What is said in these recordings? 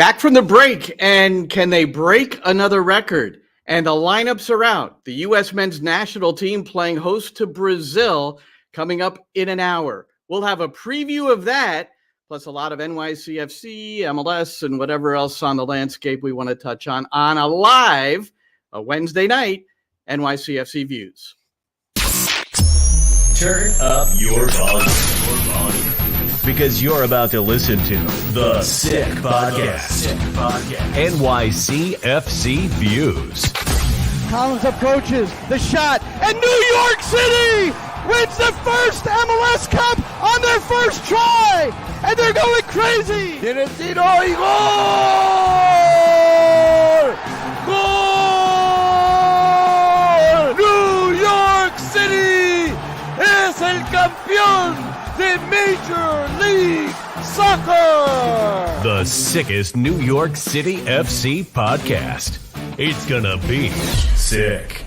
Back from the break, and can they break another record? And the lineups are out. The U.S. men's national team playing host to Brazil coming up in an hour. We'll have a preview of that, plus a lot of NYCFC, MLS, and whatever else on the landscape we want to touch on a Wednesday night, NYCFC Views. Turn up your volume. Because you're about to listen to The Sick Podcast. NYCFC Views. Collins approaches the shot, and New York City wins the first MLS Cup on their first try, and they're going crazy. Tiene tiro y gol! Gol! New York City es el campeón de Major League Soccer! The sickest New York City FC podcast. It's gonna be sick.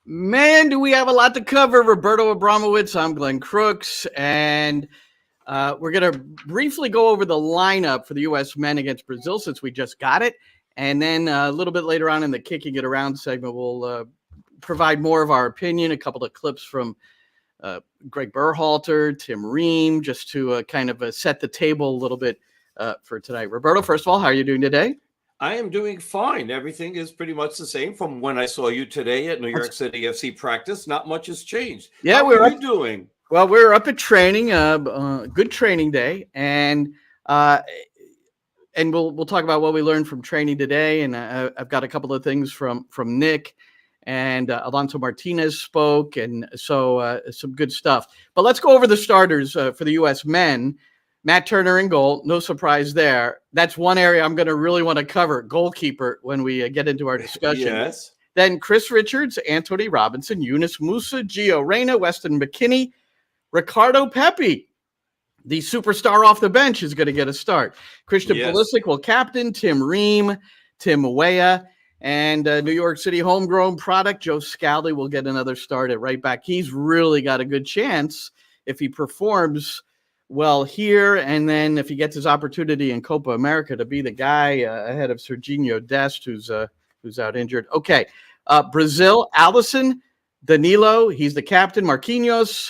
Man, do we have a lot to cover. Roberto Abramowitz, I'm Glenn Crooks, and we're going to briefly go over the lineup for the U.S. men against Brazil since we just got it. And then a little bit later on in the Kicking It Around segment, we'll provide more of our opinion, a couple of clips from Greg Berhalter, Tim Ream, just to kind of set the table a little bit for tonight. Roberto, first of all, how are you doing today? I am doing fine. Everything is pretty much the same from when I saw you today at New York City FC practice. Not much has changed. Yeah, how are you doing? Well, we're up at training, good training day, and we'll talk about what we learned from training today. And I've got a couple of things from Nick. And Alonso Martínez spoke, and so some good stuff. But let's go over the starters for the U.S. men. Matt Turner in goal, no surprise there. That's one area I'm going to really want to cover, goalkeeper, when we get into our discussion. Yes. Then Chris Richards, Anthony Robinson, Yunus Musa, Gio Reyna, Weston McKennie, Ricardo Pepi. The superstar off the bench is going to get a start. Christian Pulisic will captain, Tim Ream, Tim Weah. And New York City homegrown product, Joe Scally will get another start at right back. He's really got a good chance if he performs well here, and then if he gets his opportunity in Copa America to be the guy ahead of Serginho Dest, who's out injured. Okay, Brazil, Alisson, Danilo, he's the captain, Marquinhos,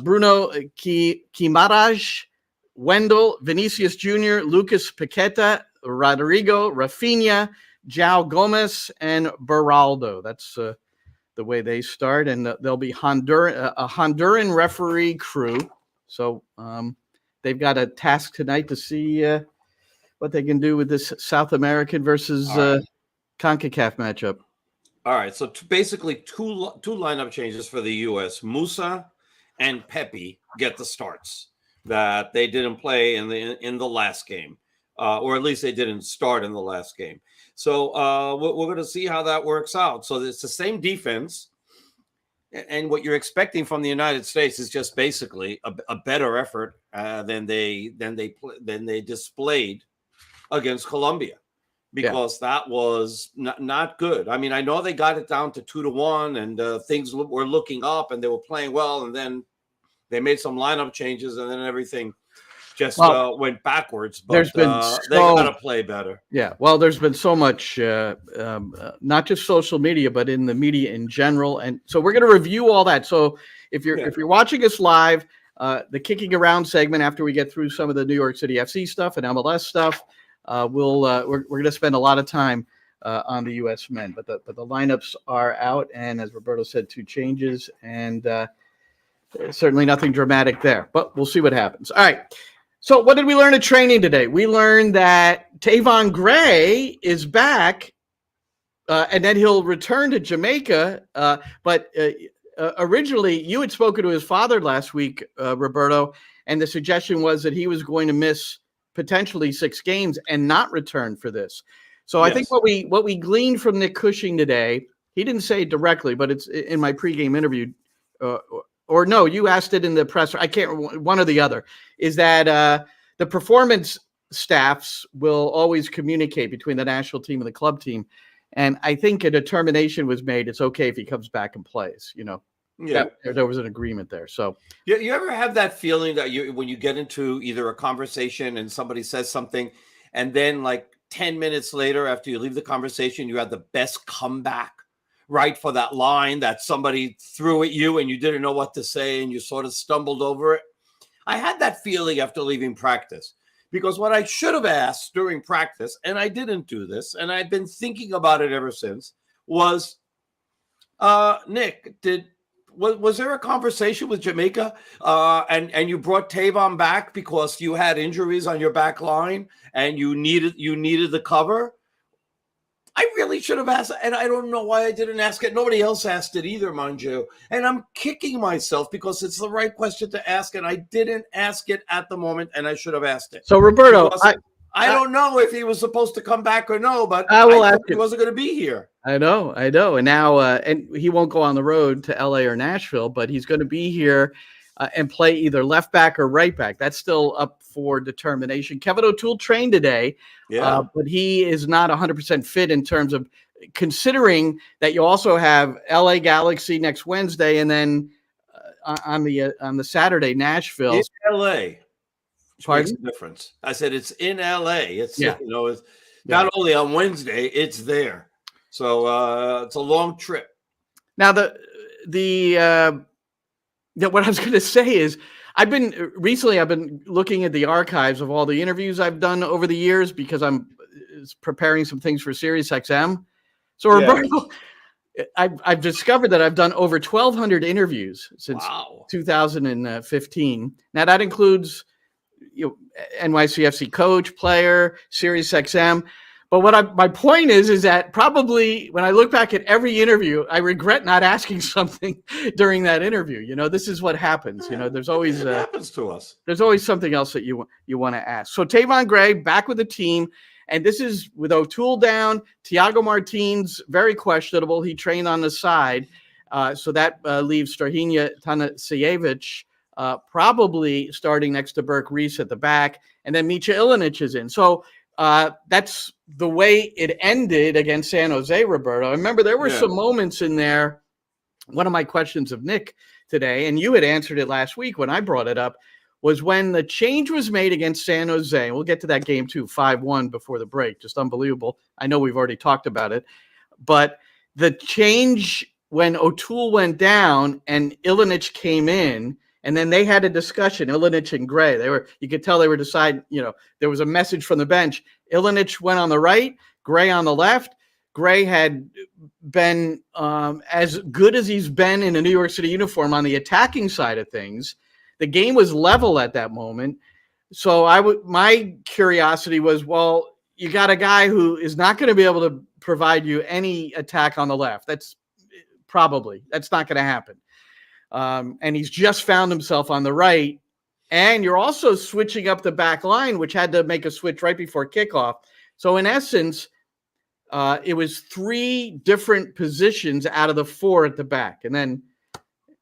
Bruno Guimarães, Wendell, Vinicius Jr., Lucas Paqueta, Rodrigo, Rafinha, João Gomes, and Beraldo. That's the way they start, and there'll be a Honduran referee crew. So they've got a task tonight to see what they can do with this South American versus CONCACAF matchup. All right, so basically two lineup changes for the U.S. Musa and Pepi get the starts that they didn't play in the last game, or at least they didn't start in the last game. So we're going to see how that works out. So it's the same defense, and what you're expecting from the United States is just basically a better effort than they displayed against Colombia, because that was not good. I mean, I know they got it down to 2-1, and things were looking up, and they were playing well, and then they made some lineup changes, and then everything just went backwards, but they got to play better. Yeah, well, there's been so much, not just social media, but in the media in general, and so we're going to review all that. So if you're watching us live, the Kicking Around segment after we get through some of the New York City FC stuff and MLS stuff, we're going to spend a lot of time on the U.S. men, but the lineups are out, and as Roberto said, 2 changes, and certainly nothing dramatic there, but we'll see what happens. All right. So what did we learn at training today? We learned that Tavon Gray is back, and then he'll return to Jamaica. But originally, you had spoken to his father last week, Roberto, and the suggestion was that he was going to miss potentially 6 games and not return for this. So I think what we gleaned from Nick Cushing today, he didn't say it directly, but it's in my pregame interview. Or no, you asked it in the presser. I can't, one or the other, is that the performance staffs will always communicate between the national team and the club team. And I think a determination was made. It's okay if he comes back and plays, Yeah. there was an agreement there. So You ever have that feeling that when you get into either a conversation and somebody says something, and then like 10 minutes later, after you leave the conversation, you had the best comeback, right, for that line that somebody threw at you and you didn't know what to say and you sort of stumbled over it? I had that feeling after leaving practice, because what I should have asked during practice, and I didn't do this, and I've been thinking about it ever since, was, Nick, was there a conversation with Jamaica and you brought Tavon back because you had injuries on your back line and you needed the cover? I really should have asked, and I don't know why I didn't ask it. Nobody else asked it either, mind you. And I'm kicking myself because it's the right question to ask, and I didn't ask it at the moment, and I should have asked it. So Roberto, I don't know if he was supposed to come back or no, but I will I ask thought he wasn't going to be here. I know. And now, and he won't go on the road to LA or Nashville, but he's going to be here and play either left back or right back. That's still up for determination. Kevin O'Toole trained today, but he is not 100% fit in terms of considering that you also have LA Galaxy next Wednesday, and then on the Saturday, Nashville. In LA. Pardon? Makes a difference. I said it's in LA. It's it's Yeah. not only on Wednesday, it's there. So it's a long trip. Now what I was going to say is I've been looking at the archives of all the interviews I've done over the years because I'm preparing some things for SiriusXM. So Roberto, I've discovered that I've done over 1,200 interviews since 2015. Now that includes NYCFC coach, player, SiriusXM. But my point is that probably when I look back at every interview, I regret not asking something during that interview. This is what happens. There's always it happens to us. There's always something else that you want to ask. So Tavon Gray back with the team, and this is with O'Toole down. Thiago Martins very questionable. He trained on the side, so that leaves Strahinja Tanasijevic probably starting next to Burke Reese at the back, and then Micha Ilinic is in. So. That's the way it ended against San Jose, Roberto. I remember there were some moments in there. One of my questions of Nick today, and you had answered it last week when I brought it up, was when the change was made against San Jose. And we'll get to that game too, 5-1 before the break. Just unbelievable. I know we've already talked about it. But the change when O'Toole went down and Ilinic came in, and then they had a discussion, Ilinic and Gray. You could tell they were deciding, there was a message from the bench. Ilinic went on the right, Gray on the left. Gray had been as good as he's been in a New York City uniform on the attacking side of things. The game was level at that moment. So my curiosity was, well, you got a guy who is not going to be able to provide you any attack on the left. That's not going to happen. And he's just found himself on the right. And you're also switching up the back line, which had to make a switch right before kickoff. So in essence, it was 3 different positions out of the 4 at the back. And then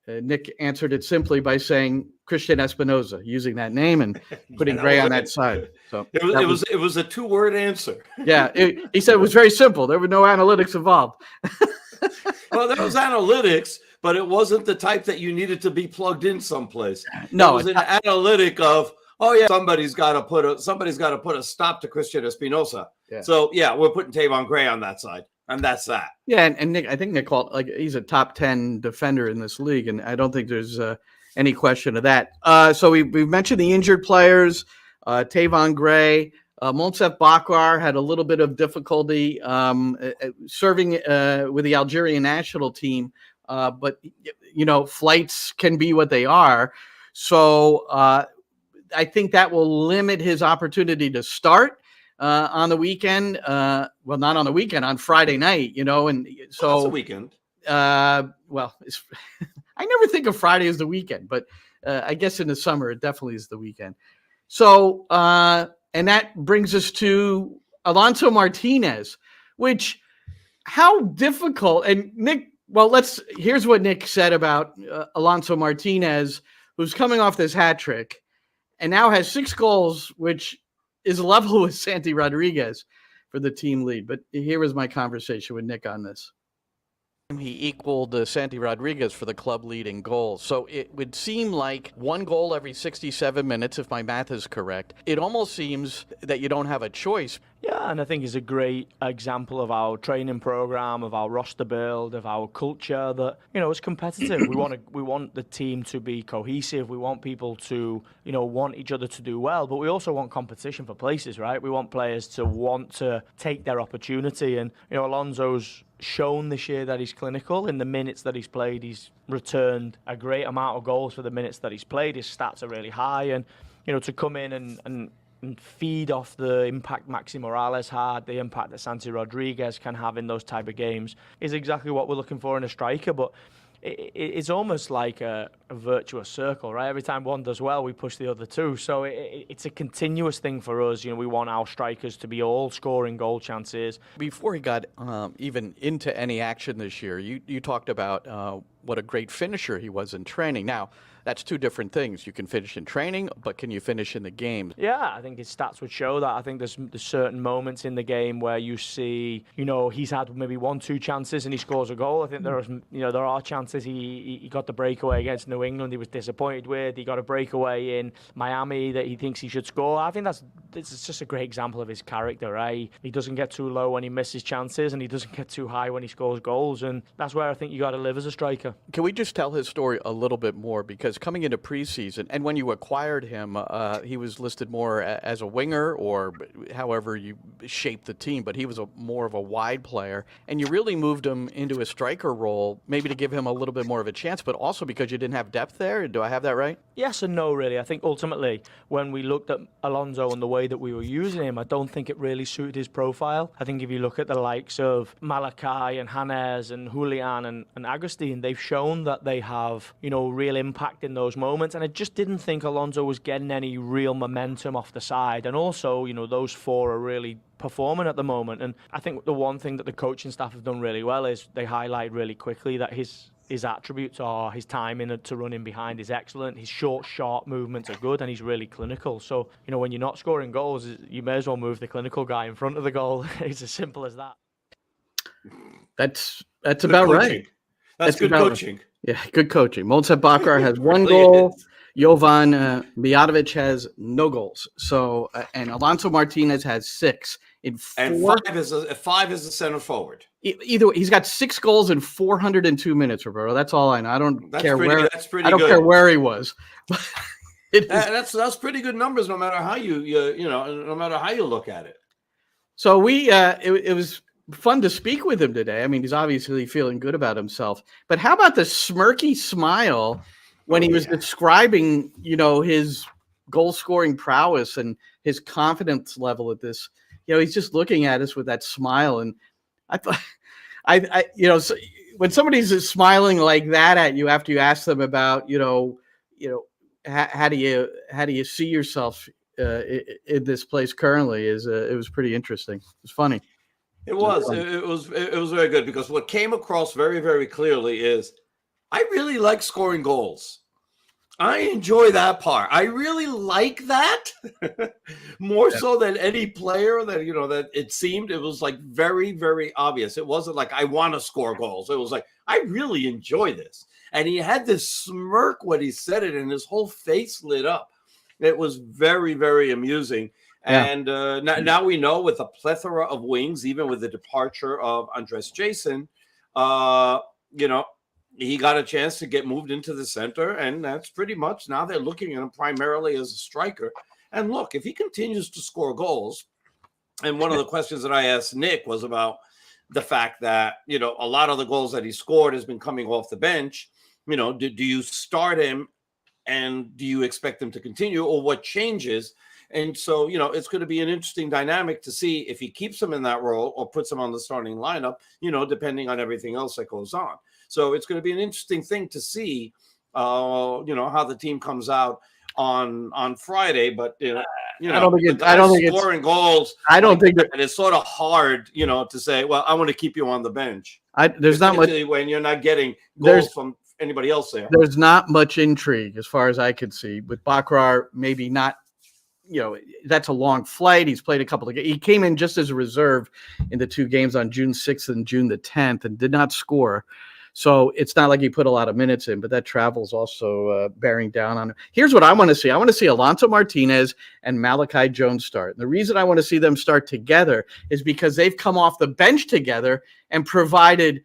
Nick answered it simply by saying Christian Espinoza, using that name and putting Gray on that side. So it was a 2-word answer. Yeah, he said it was very simple. There were no analytics involved. Well, there was analytics, but it wasn't the type that you needed to be plugged in someplace. No, it was an analytic of, somebody's got to put a stop to Christian Espinoza. Yeah. So we're putting Tavon Gray on that side, and that's that. Yeah, and Nick, I think Nick called he's a top 10 defender in this league, and I don't think there's any question of that. So we've mentioned the injured players, Tavon Gray. Monsef Bakar had a little bit of difficulty serving with the Algerian national team, but flights can be what they are. So I think that will limit his opportunity to start on the weekend. Well, not on the weekend, on Friday night. And so it's a weekend. I never think of Friday as the weekend, but I guess in the summer it definitely is the weekend. So. And that brings us to Alonso Martínez, which how difficult. And Nick, here's what Nick said about Alonso Martínez, who's coming off this hat trick and now has 6 goals, which is level with Santi Rodriguez for the team lead. But here was my conversation with Nick on this. he equaled Santi Rodriguez for the club leading goals. So it would seem like one goal every 67 minutes, if my math is correct. It almost seems that you don't have a choice. Yeah, and I think it's a great example of our training program, of our roster build, of our culture that, it's competitive. we want the team to be cohesive. We want people to, want each other to do well, but we also want competition for places, right? We want players to want to take their opportunity. And, Alonso's shown this year that he's clinical. In the minutes that he's played, he's returned a great amount of goals for the minutes that he's played. His stats are really high. And, to come in and feed off the impact Maxi Morales had, the impact that Santi Rodriguez can have in those type of games is exactly what we're looking for in a striker. But it's almost like a virtuous circle, right? Every time one does well, we push the other two. So it's a continuous thing for us. We want our strikers to be all scoring goal chances. Before he got even into any action this year, you talked about what a great finisher he was in training. Now, that's two different things. You can finish in training, but can you finish in the game? Yeah, I think his stats would show that. I think there's certain moments in the game where you see, he's had maybe 1-2 chances and he scores a goal. I think there are chances. He got the breakaway against New England. He was disappointed with. He got a breakaway in Miami that he thinks he should score. I think it's just a great example of his character, right? He doesn't get too low when he misses chances, and he doesn't get too high when he scores goals. And that's where I think you got to live as a striker. Can we just tell his story a little bit more? Because coming into preseason, and when you acquired him, he was listed more as a winger, or however you shaped the team, but he was more of a wide player, and you really moved him into a striker role, maybe to give him a little bit more of a chance, but also because you didn't have depth there. Do I have that right? Yes and no, really. I think ultimately, when we looked at Alonso and the way that we were using him, I don't think it really suited his profile. I think if you look at the likes of Malachi and Hanez and Julian and Agustin, they've shown that they have, real impact in those moments, and I just didn't think Alonso was getting any real momentum off the side. And also, those four are really performing at the moment. And I think the one thing that the coaching staff have done really well is they highlight really quickly that his attributes are his timing to run in behind is excellent. His short, sharp movements are good, and he's really clinical. So, when you're not scoring goals, you may as well move the clinical guy in front of the goal. It's as simple as that. That's about right. That's good coaching. Right. Yeah, good coaching. Molcep Bakar has one goal. Jovan Mijatovic has no goals. So, and Alonso Martínez has 6 in 4. And 5 is a center forward. Either way, he's got 6 goals in 402 minutes, Roberto. That's all I know. I don't care where he was. That's pretty good numbers, no matter how no matter how you look at it. So it was fun to speak with him today. I mean, he's obviously feeling good about himself. But how about the smirky smile when he was describing, his goal-scoring prowess and his confidence level at this? He's just looking at us with that smile, and I thought, so when somebody's smiling like that at you after you ask them about, how do you see yourself in this place currently? It was pretty interesting. It was funny. It was very good, because what came across very, very clearly is I really like scoring goals. I enjoy that part. I really like that more so than any player that, that it seemed. It was like very, very obvious. It wasn't like I want to score goals. It was like, I really enjoy this. And he had this smirk when he said it, and his whole face lit up. It was very, very amusing. Yeah. And now we know, with a plethora of wings, even with the departure of Andres Jason, he got a chance to get moved into the center, and that's pretty much, now they're looking at him primarily as a striker. And look, if he continues to score goals, and one of the questions that I asked Nick was about the fact that, a lot of the goals that he scored has been coming off the bench. Do you start him, and do you expect him to continue, or what changes? And so, it's going to be an interesting dynamic to see if he keeps him in that role or puts him on the starting lineup, depending on everything else that goes on. So it's going to be an interesting thing to see, how the team comes out on Friday. But, I don't think scoring goals. I don't think that it's sort of hard, to say, well, I want to keep you on the bench. There's not much when you're not getting goals from anybody else there. There's not much intrigue as far as I can see, with Bakar maybe not that's a long flight. He's played a couple of games. He came in just as a reserve in the 2 games on June 6th and June the 10th and did not score. So it's not like he put a lot of minutes in, but that travel's also bearing down on him. Here's what I want to see. I want to see Alonso Martínez and Malachi Jones start. And the reason I want to see them start together is because they've come off the bench together and provided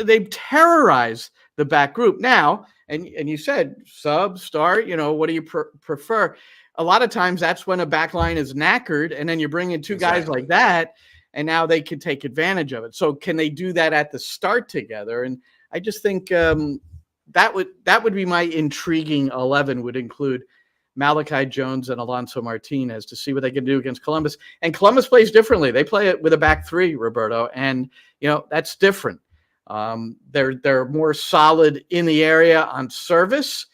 they've terrorized the back group. Now, and you said sub, start, what do you prefer? A lot of times that's when a back line is knackered, and then you bring in 2 guys like that, and now they can take advantage of it. So can they do that at the start together? And I just think that would be my intriguing 11, would include Malachi Jones and Alonso Martínez, to see what they can do against Columbus. And Columbus plays differently. They play it with a back 3, Roberto, and that's different. They're more solid in the area on service.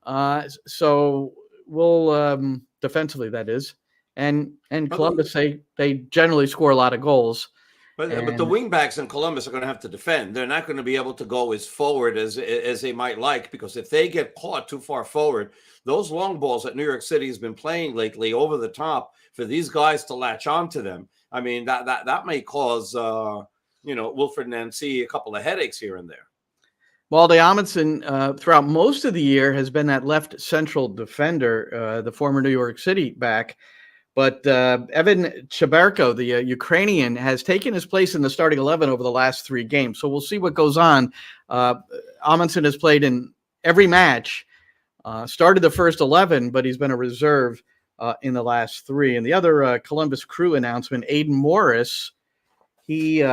So we'll defensively, that is. And Columbus, they generally score a lot of goals. But the wingbacks in Columbus are going to have to defend. They're not going to be able to go as forward as they might like, because if they get caught too far forward, those long balls that New York City has been playing lately over the top, for these guys to latch onto them, I mean, that may cause Wilfred Nancy a couple of headaches here and there. Walde Amundsen, throughout most of the year, has been that left central defender, the former New York City back. But Evan Chaberko, the Ukrainian, has taken his place in the starting 11 over the last 3 games. So we'll see what goes on. Amundsen has played in every match, started the first 11, but he's been a reserve in the last 3. And the other Columbus Crew announcement, Aiden Morris, he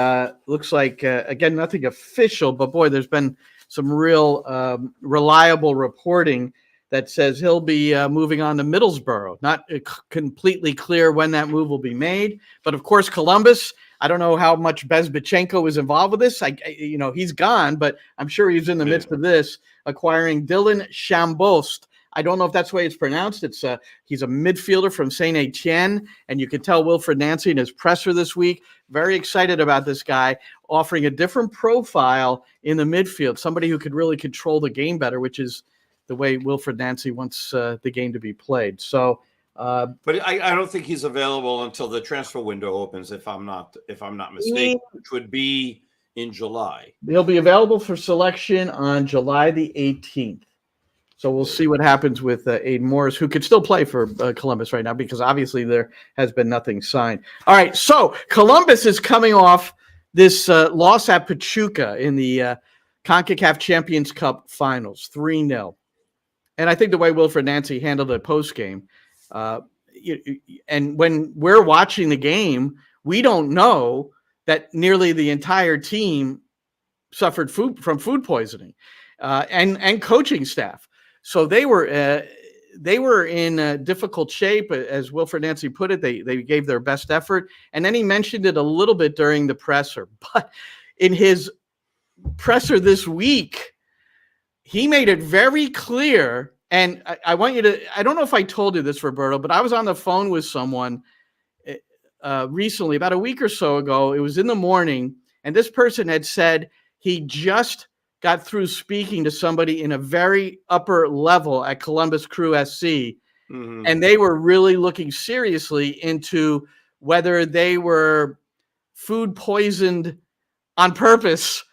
looks like, again, nothing official, but boy, there's been some real reliable reporting that says he'll be moving on to Middlesbrough. Not completely clear when that move will be made, but of course, Columbus, I don't know how much Bezbachenko is involved with this. He's gone, but I'm sure he's in the midst of this, acquiring Dylan Chambost. I don't know if that's the way it's pronounced. He's a midfielder from Saint Etienne, and you can tell Wilfred Nancy in his presser this week, very excited about this guy, offering a different profile in the midfield, somebody who could really control the game better, which is the way Wilfred Nancy wants the game to be played. So, but I don't think he's available until the transfer window opens, if I'm not mistaken, which would be in July. He'll be available for selection on July the 18th. So we'll see what happens with Aiden Morris, who could still play for Columbus right now, because obviously there has been nothing signed. All right, so Columbus is coming off this loss at Pachuca in the CONCACAF Champions Cup Finals, 3-0. And I think the way Wilfred Nancy handled it post-game, and when we're watching the game, we don't know that nearly the entire team suffered from food poisoning, and coaching staff. So they were in difficult shape, as Wilfred Nancy put it. They gave their best effort, and then he mentioned it a little bit during the presser. But in his presser this week, he made it very clear, and I want you to, I don't know if I told you this, Roberto, but I was on the phone with someone recently, about a week or so ago. It was in the morning, and this person had said he just got through speaking to somebody in a very upper level at Columbus Crew SC, and they were really looking seriously into whether they were food poisoned on purpose.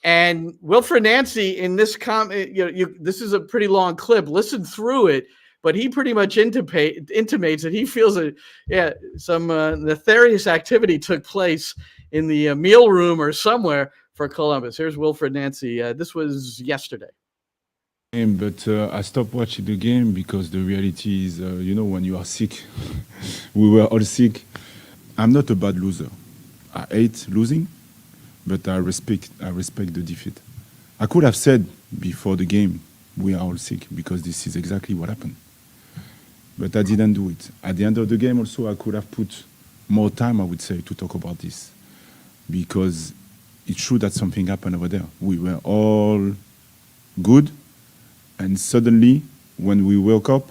And Wilfred Nancy, in this comment, this is a pretty long clip. Listen through it, but he pretty much intimates that he feels that some nefarious activity took place in the meal room or somewhere for Columbus. Here's Wilfred Nancy. This was yesterday. But I stopped watching the game because the reality is, when you are sick, we were all sick. I'm not a bad loser. I hate losing, but I respect the defeat. I could have said before the game, we are all sick, because this is exactly what happened. But I didn't do it. At the end of the game also, I could have put more time, I would say, to talk about this, because it's true that something happened over there. We were all good, and suddenly, when we woke up,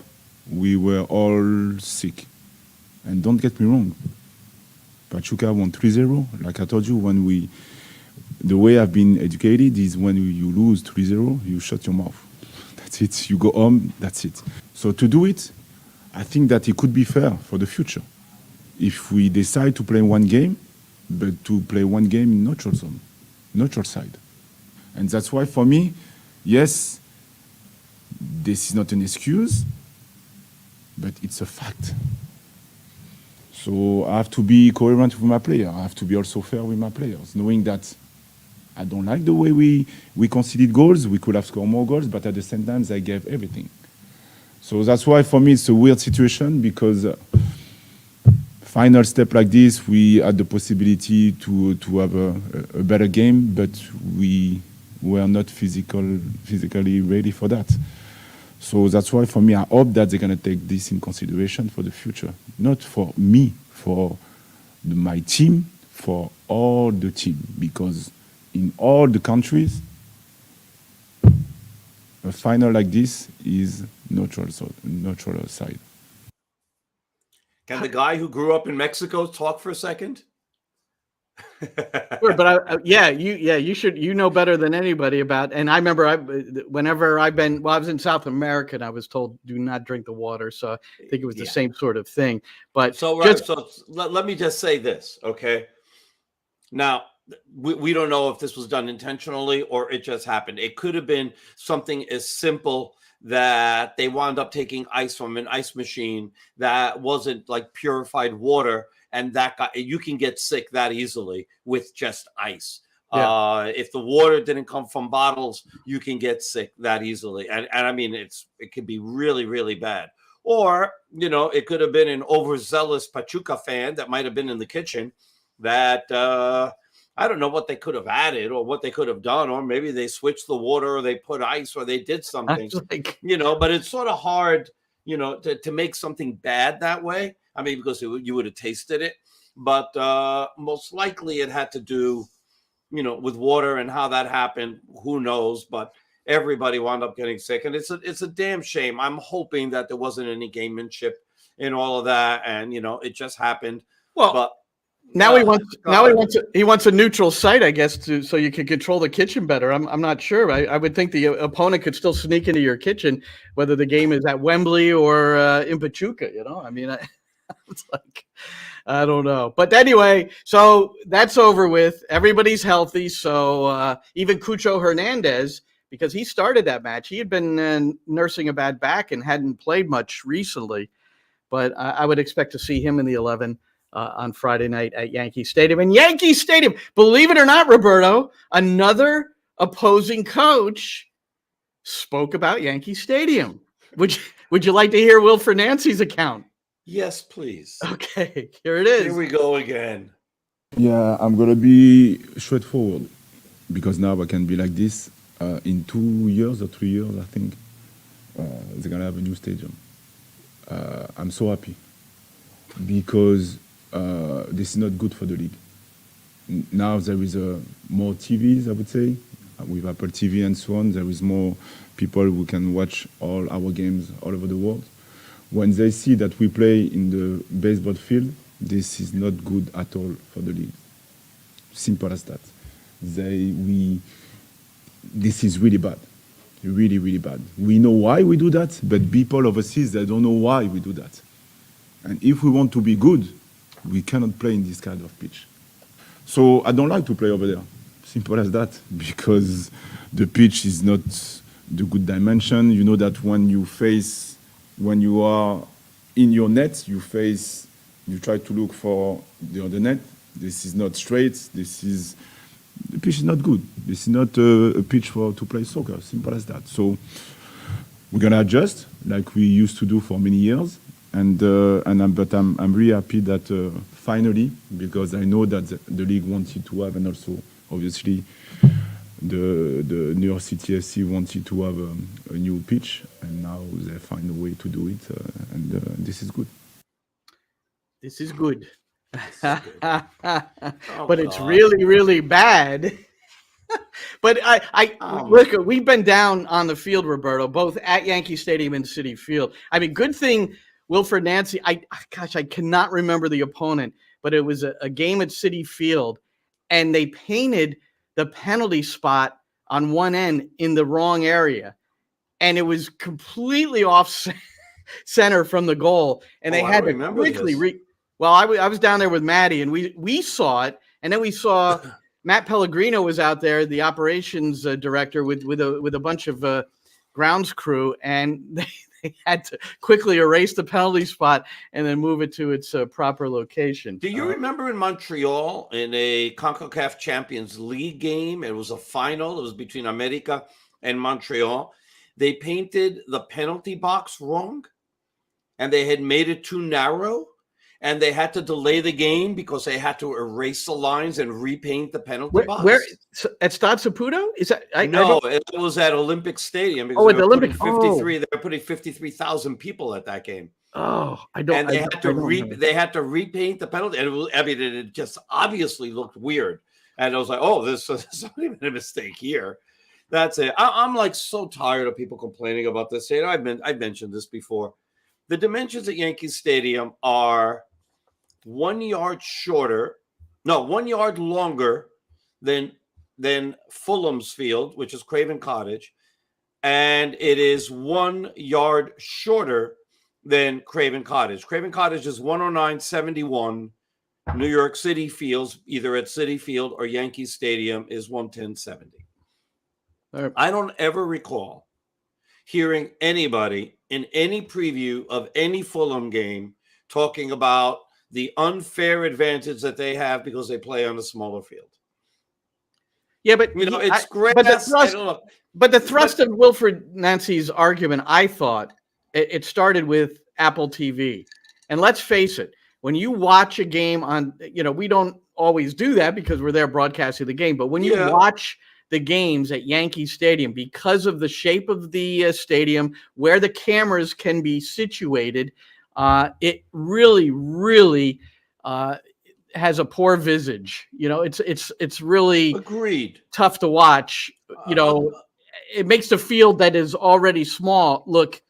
we were all sick. And don't get me wrong, Pachuca won 3-0. Like I told you, the way I've been educated is when you lose 3-0, you shut your mouth. That's it. You go home, that's it. So to do it, I think that it could be fair for the future. If we decide to play one game, but to play one game in neutral zone, neutral side. And that's why for me, yes, this is not an excuse, but it's a fact. So I have to be coherent with my player. I have to be also fair with my players, knowing that I don't like the way we conceded goals. We could have scored more goals, but at the same time, I gave everything. So that's why for me it's a weird situation, because final step like this, we had the possibility to have a better game, but we were not physically ready for that. So that's why for me, I hope that they're going to take this in consideration for the future. Not for me, for my team, for all the team. Because in all the countries, a final like this is neutral side. Can the guy who grew up in Mexico talk for a second? Sure, but you should, know better than anybody about. And I remember whenever I was in South America, and I was told do not drink the water. So I think it was the same sort of thing. But so let me just say this, okay? Now we don't know if this was done intentionally or it just happened. It could have been something as simple that they wound up taking ice from an ice machine that wasn't like purified water. And you can get sick that easily with just ice. Yeah. If the water didn't come from bottles, you can get sick that easily. And I mean, it can be really, really bad. Or, it could have been an overzealous Pachuca fan that might have been in the kitchen that, I don't know what they could have added or what they could have done. Or maybe they switched the water or they put ice or they did something, but it's sort of hard, to make something bad that way. I mean, because you would have tasted it, but most likely it had to do, with water, and how that happened, who knows? But everybody wound up getting sick, and it's a damn shame. I'm hoping that there wasn't any gamemanship in all of that, and it just happened. Well, but now he wants a neutral site, I guess, so you can control the kitchen better. I'm not sure. I would think the opponent could still sneak into your kitchen, whether the game is at Wembley or in Pachuca. I mean. It's like, I don't know. But anyway, so that's over with. Everybody's healthy. So even Cucho Hernandez, because he started that match, he had been nursing a bad back and hadn't played much recently. But I would expect to see him in the 11 on Friday night at Yankee Stadium. And Yankee Stadium, believe it or not, Roberto, another opposing coach spoke about Yankee Stadium. Would you like to hear Wilfred Nancy's account? Yes, please. Okay, here it is. Here we go again. Yeah, I'm going to be straightforward, because now I can be like this. In 2 years or 3 years, I think, they're going to have a new stadium. I'm so happy, because this is not good for the league. Now there is more TVs, I would say, with Apple TV and so on. There is more people who can watch all our games all over the world. When they see that we play in the baseball field, this is not good at all for the league. Simple as that. This is really bad. Really, really bad. We know why we do that, but people overseas, they don't know why we do that. And if we want to be good, we cannot play in this kind of pitch. So I don't like to play over there. Simple as that, because the pitch is not the good dimension. You know that when you are in your net, you try to look for the other net. This is not straight. The pitch is not good. This is not a pitch to play soccer. Simple as that. So we're gonna adjust like we used to do for many years. But I'm really happy that finally, because I know that the league wanted to have, and also obviously the New York City FC wanted to have a new pitch, and now they find a way to do it, and this is good. This is good. But it's really, really bad. But look, we've been down on the field, Roberto, both at Yankee Stadium and Citi Field. I mean, good thing Wilfred Nancy, I cannot remember the opponent, but it was a game at Citi Field, and they painted the penalty spot on one end in the wrong area, and it was completely offset. center from the goal, and they had to remember quickly this. Well, I was down there with Maddie, and we saw it, and then we saw Matt Pellegrino was out there, the operations director, with a bunch of grounds crew, and they had to quickly erase the penalty spot and then move it to its proper location. Do you remember in Montreal in a CONCACAF Champions League game? It was a final. It was between America and Montreal. They painted the penalty box wrong, and they had made it too narrow, and they had to delay the game because they had to erase the lines and repaint the penalty box. Where at Stade Saputo? Is that No, it was at Olympic Stadium. Because at the Olympic. 53. They were putting 53,000 people at that game. Oh, I don't. And they had to repaint the penalty. And it just obviously looked weird. And I was like, oh, this is not even a mistake here. That's it. I'm like so tired of people complaining about this. I've mentioned this before. The dimensions at Yankee Stadium are 1 yard longer than Fulham's Field, which is Craven Cottage, and it is 1 yard shorter than Craven Cottage. Craven Cottage is 109.71. New York City Fields, either at Citi Field or Yankee Stadium, is 110.70. Right. I don't ever recall hearing anybody in any preview of any Fulham game talking about the unfair advantage that they have because they play on a smaller field. Yeah, but it's great. But the thrust of Wilfred Nancy's argument, I thought, it started with Apple TV. And let's face it, when you watch a game on, we don't always do that because we're there broadcasting the game. But when you watch the games at Yankee Stadium, because of the shape of the stadium, where the cameras can be situated, it really, really has a poor visage. It's really agreed tough to watch. It makes the field that is already small look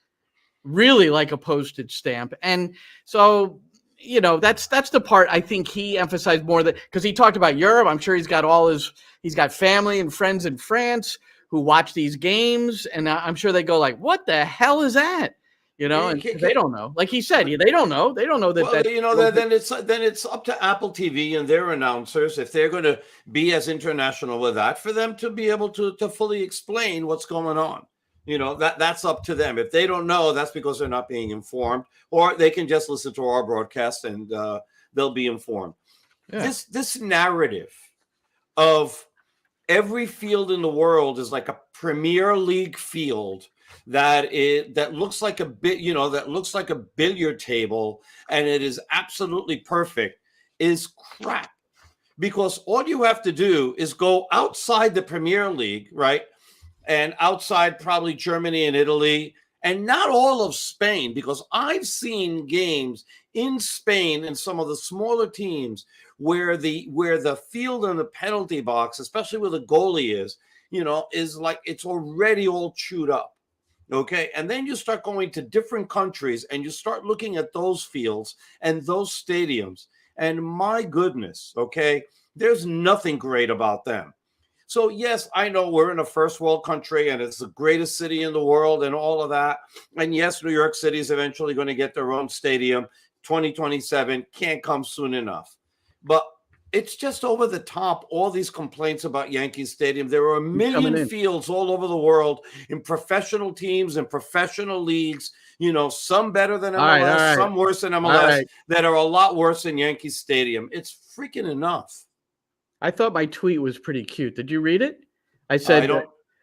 really like a postage stamp. And so, that's the part I think he emphasized more, that because he talked about Europe. I'm sure he's got family and friends in France who watch these games, and I'm sure they go like, what the hell is that? And they don't know. Like he said, they don't know. They don't know that. Well, then it's up to Apple TV and their announcers, if they're going to be as international with that, for them to be able to fully explain what's going on. That's up to them. If they don't know, that's because they're not being informed, or they can just listen to our broadcast and they'll be informed. Yeah. This narrative of every field in the world is like a Premier League field that looks like that looks like a billiard table, and it is absolutely perfect, is crap. Because all you have to do is go outside the Premier League, right? And outside probably Germany and Italy, and not all of Spain, because I've seen games in Spain and some of the smaller teams where the field and the penalty box, especially where the goalie is like it's already all chewed up. Okay. And then you start going to different countries and you start looking at those fields and those stadiums. And my goodness, okay, there's nothing great about them. So, yes, I know we're in a first world country and it's the greatest city in the world and all of that. And yes, New York City is eventually going to get their own stadium. 2027 can't come soon enough. But it's just over the top, all these complaints about Yankee Stadium. There are a million fields all over the world in professional teams and professional leagues, some better than MLS, some worse than MLS, that are a lot worse than Yankee Stadium. It's freaking enough. I thought my tweet was pretty cute. Did you read it? I said,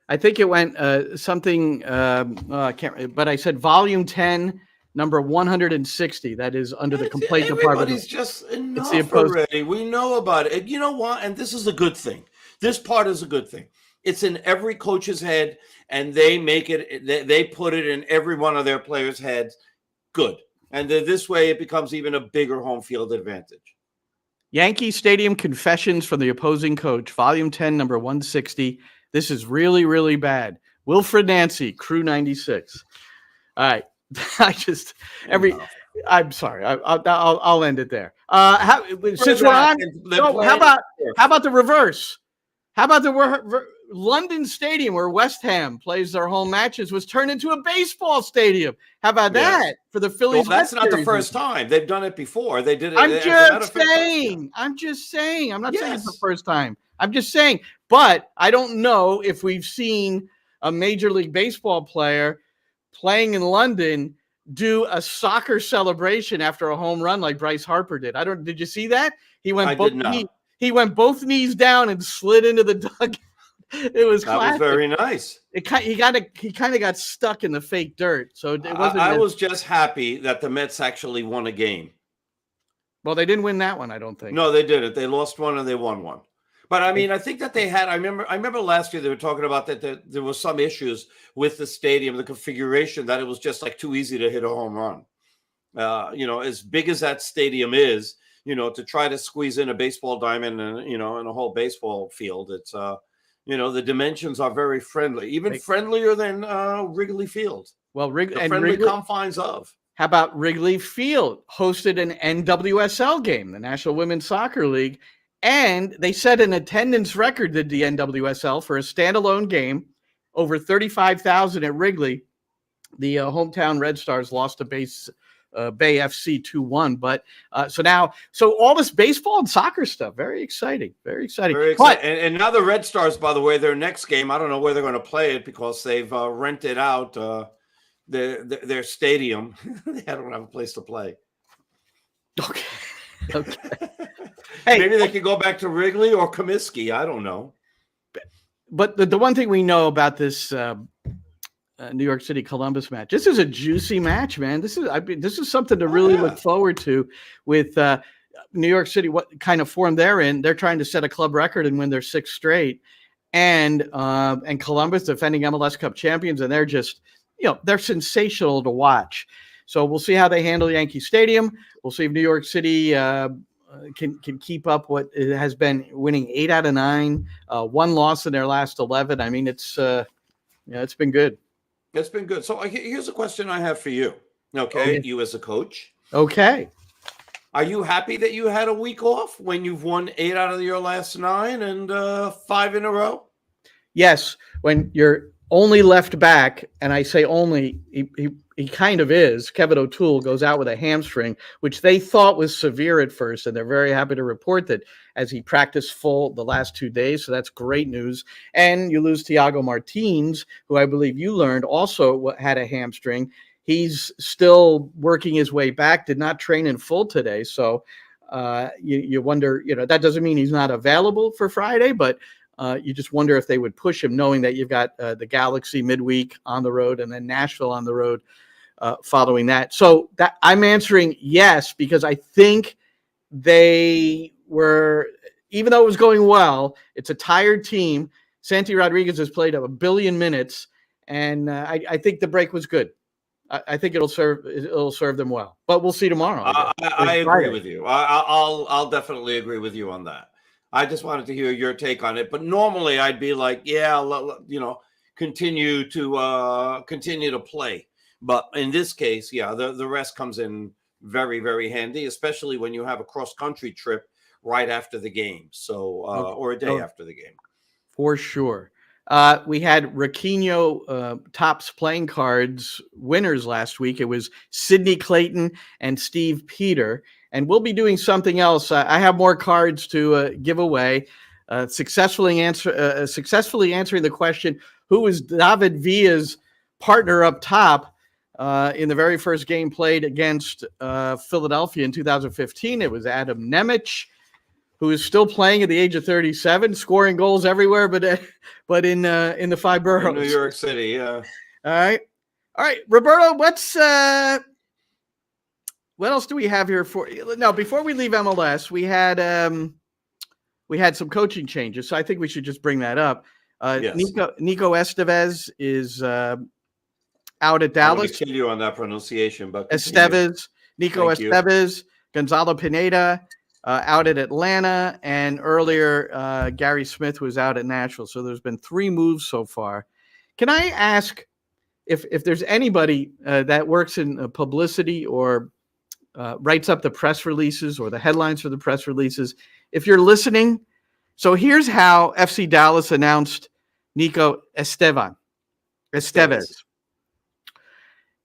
I think it went something, I can't, but I said volume 10, number 160. That is under the complaint department. Everybody's just enough already. We know about it. You know what? And this is a good thing. This part is a good thing. It's in every coach's head, and they make it, they put it in every one of their players' heads. Good. And this way it becomes even a bigger home field advantage. Yankee Stadium Confessions from the Opposing Coach, Volume 10, number 160. This is really, really bad. Wilfred Nancy, Crew 96. All right. I'm sorry. I'll end it there. Since we're on, how about the reverse? How about London Stadium, where West Ham plays their home matches, was turned into a baseball stadium. How about that for the Phillies? Well, that's Mets not the series? first time. They've done it before. They did it. I'm as a matter just of fact, saying. I'm just saying. I'm not saying it's the Yes. first time. I'm just saying. But I don't know if we've seen a Major League Baseball player playing in London do a soccer celebration after a home run like Bryce Harper did. Did you see that? He went I both did not. knees. He went both knees down and slid into the dugout. It was That classic. was very nice. He kind of got stuck in the fake dirt. So it wasn't. I was just happy that the Mets actually won a game. Well, they didn't win that one, I don't think. No, they didn't. They lost one and they won one. But I mean, I think that they had. I remember last year they were talking about that there was some issues with the stadium, the configuration, that it was just like too easy to hit a home run. As big as that stadium is, to try to squeeze in a baseball diamond and in a whole baseball field, it's the dimensions are very friendly, even friendlier than Wrigley Field. Well, Friendly confines of. How about Wrigley Field hosted an NWSL game, the National Women's Soccer League, and they set an attendance record, did the NWSL, for a standalone game, over 35,000 at Wrigley. The hometown Red Stars lost to Bay FC 2-1. But so all this baseball and soccer stuff, very exciting, very exciting. Very exciting. And now the Red Stars, by the way, their next game, I don't know where they're going to play it because they've rented out their stadium. They don't have a place to play. Okay. Hey, maybe they could go back to Wrigley or Comiskey. I don't know. But the one thing we know about this New York City Columbus match, this is a juicy match, man. This is something to really look forward to with New York City. What kind of form they're in? They're trying to set a club record and win their 6th straight, and Columbus, defending MLS Cup champions, and they're just they're sensational to watch. So we'll see how they handle Yankee Stadium. We'll see if New York City can keep up what it has been, winning 8 out of 9, 1 loss in their last 11. I mean, it's been good. It's been good. So here's a question I have for you. Okay, you as a coach. Okay. Are you happy that you had a week off when you've won 8 out of your last 9 and 5 in a row? Yes. When you're only left back, and I say only, he kind of is. Kevin O'Toole goes out with a hamstring, which they thought was severe at first, and they're very happy to report that as he practiced full the last 2 days. So that's great news. And you lose Thiago Martínez, who I believe you learned also had a hamstring. He's still working his way back, did not train in full today. So you wonder, that doesn't mean he's not available for Friday, but you just wonder if they would push him, knowing that you've got the Galaxy midweek on the road and then Nashville on the road following that. So that I'm answering yes, because I think they were, even though it was going well, it's a tired team. Santi Rodriguez has played 1 billion minutes, and I think the break was good. I think it'll serve them well. But we'll see tomorrow. I agree with you. I'll definitely agree with you on that. I just wanted to hear your take on it. But normally I'd be like, continue to play. But in this case, the rest comes in very, very handy, especially when you have a cross-country trip right after the game. So, or a day after the game. For sure. We had Raquinho Topps playing cards winners last week. It was Sidney Clayton and Steve Peter. And we'll be doing something else. I have more cards to give away. Successfully answering the question, who is David Villa's partner up top in the very first game played against Philadelphia in 2015? It was Adam Nemec, who is still playing at the age of 37, scoring goals everywhere, but in the 5 boroughs. In New York City, yeah. All right, Roberto. What else do we have here for? No, before we leave MLS, we had some coaching changes, so I think we should just bring that up. Yes. Nico Estevez is out at Dallas. I'm going to kill you on that pronunciation, but Nico Estevez, Gonzalo Pineda out at Atlanta, and earlier Gary Smith was out at Nashville. So there's been 3 moves so far. Can I ask if there's anybody that works in publicity or writes up the press releases or the headlines for the press releases, if you're listening? So here's how FC Dallas announced Nico Estevez.